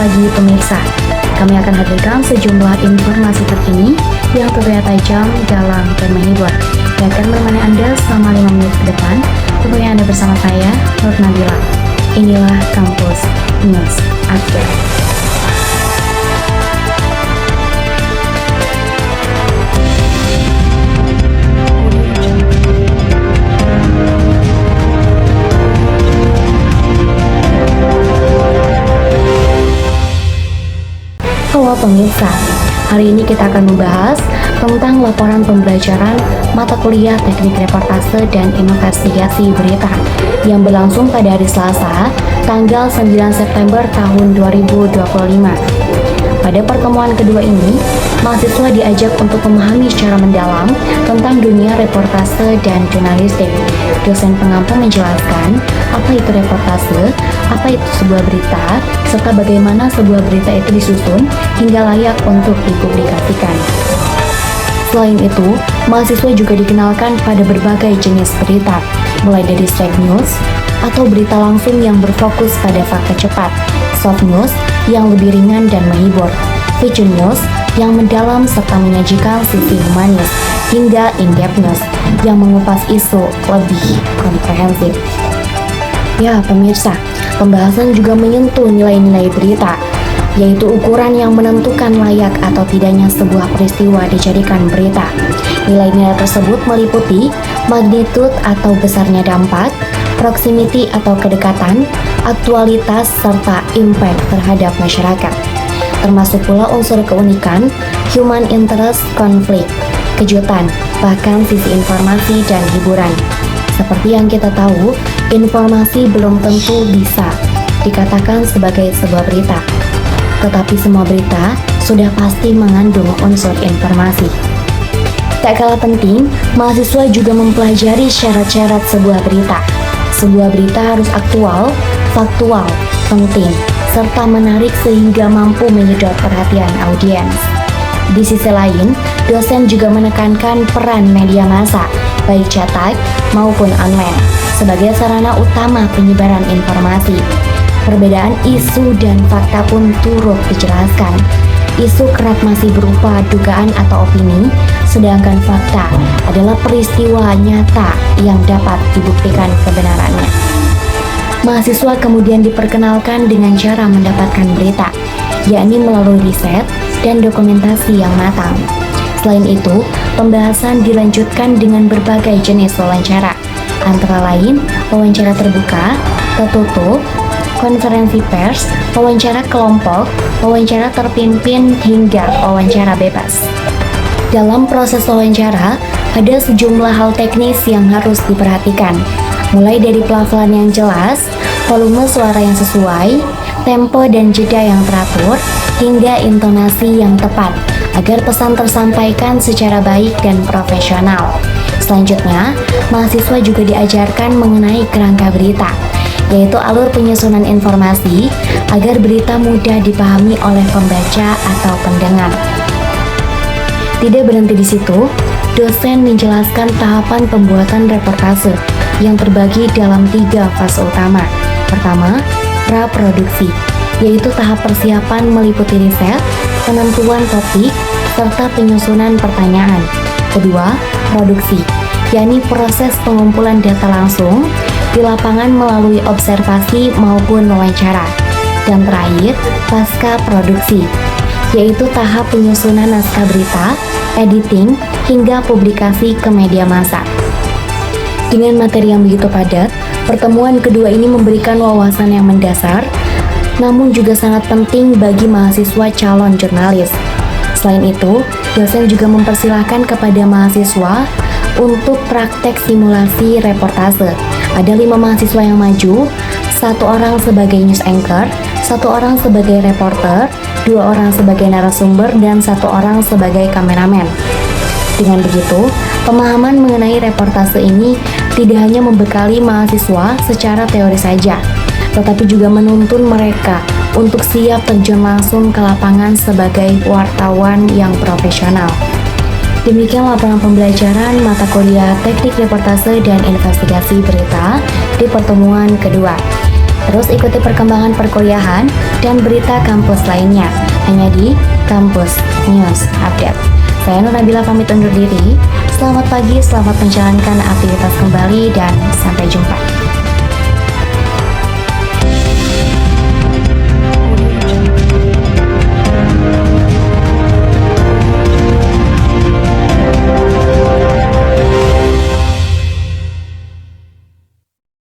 pagi pemirsa. Kami akan hadirkan sejumlah informasi terkini yang tentunya tajam dalam dan menghibur. Yang akan menemani Anda selama 5 menit ke depan. Tentunya Anda bersama saya, Nur Nabila. Inilah Kampus News Update. Halo pemirsa, hari ini kita akan membahas tentang laporan pembelajaran mata kuliah Teknik Reportase dan Investigasi Berita yang berlangsung pada hari Selasa, tanggal 9 September tahun 2025. Pada pertemuan kedua ini, mahasiswa diajak untuk memahami secara mendalam tentang dunia reportase dan jurnalistik. Dosen pengampu menjelaskan apa itu reportase, apa itu sebuah berita, serta bagaimana sebuah berita itu disusun hingga layak untuk dipublikasikan. Selain itu, mahasiswa juga dikenalkan pada berbagai jenis berita, mulai dari straight news atau berita langsung yang berfokus pada fakta cepat, soft news yang lebih ringan dan menghibur, feature news yang mendalam serta menyajikan sisi humanis, hingga in-depth news yang mengupas isu lebih komprehensif. Ya pemirsa, pembahasan juga menyentuh nilai-nilai berita, yaitu ukuran yang menentukan layak atau tidaknya sebuah peristiwa dijadikan berita. Nilai-nilai tersebut meliputi magnitude atau besarnya dampak, proximity atau kedekatan, aktualitas, serta impact terhadap masyarakat. Termasuk pula unsur keunikan, human interest, konflik, kejutan, bahkan sisi informasi dan hiburan. Seperti yang kita tahu, informasi belum tentu bisa dikatakan sebagai sebuah berita. Tetapi semua berita sudah pasti mengandung unsur informasi. Tak kalah penting, mahasiswa juga mempelajari syarat-syarat sebuah berita. Sebuah berita harus aktual, faktual, penting, serta menarik sehingga mampu menyedot perhatian audiens. Di sisi lain, dosen juga menekankan peran media massa, baik cetak maupun online, sebagai sarana utama penyebaran informasi. Perbedaan isu dan fakta pun turut dijelaskan. Isu kerap masih berupa dugaan atau opini, sedangkan fakta adalah peristiwa nyata yang dapat dibuktikan kebenarannya. Mahasiswa kemudian diperkenalkan dengan cara mendapatkan berita, yakni melalui riset dan dokumentasi yang matang. Selain itu, pembahasan dilanjutkan dengan berbagai jenis wawancara, antara lain wawancara terbuka, tertutup, konferensi pers, wawancara kelompok, wawancara terpimpin, hingga wawancara bebas. Dalam proses wawancara, ada sejumlah hal teknis yang harus diperhatikan, mulai dari pelafalan yang jelas, volume suara yang sesuai, tempo dan jeda yang teratur, hingga intonasi yang tepat, agar pesan tersampaikan secara baik dan profesional. Selanjutnya, mahasiswa juga diajarkan mengenai kerangka berita, yaitu alur penyusunan informasi agar berita mudah dipahami oleh pembaca atau pendengar. Tidak berhenti di situ, dosen menjelaskan tahapan pembuatan reportase yang terbagi dalam 3 fase utama. Pertama, praproduksi, yaitu tahap persiapan meliputi riset, penentuan topik, serta penyusunan pertanyaan. Kedua, produksi, yakni proses pengumpulan data langsung di lapangan melalui observasi maupun wawancara. Dan terakhir, pasca produksi, yaitu tahap penyusunan naskah berita, editing, hingga publikasi ke media massa. Dengan materi yang begitu padat, pertemuan kedua ini memberikan wawasan yang mendasar, namun juga sangat penting bagi mahasiswa calon jurnalis. Selain itu, dosen juga mempersilahkan kepada mahasiswa untuk praktek simulasi reportase. Ada 5 mahasiswa yang maju, 1 orang sebagai news anchor, 1 orang sebagai reporter, 2 orang sebagai narasumber, dan 1 orang sebagai kameramen. Dengan begitu, pemahaman mengenai reportase ini tidak hanya membekali mahasiswa secara teori saja, tetapi juga menuntun mereka untuk siap terjun langsung ke lapangan sebagai wartawan yang profesional. Demikian laporan pembelajaran mata kuliah Teknik Reportase dan Investigasi Berita di pertemuan kedua. Terus ikuti perkembangan perkuliahan dan berita kampus lainnya hanya di Kampus News Update. Saya Nur Nabila pamit undur diri. Selamat pagi, selamat menjalankan aktivitas kembali, dan sampai jumpa.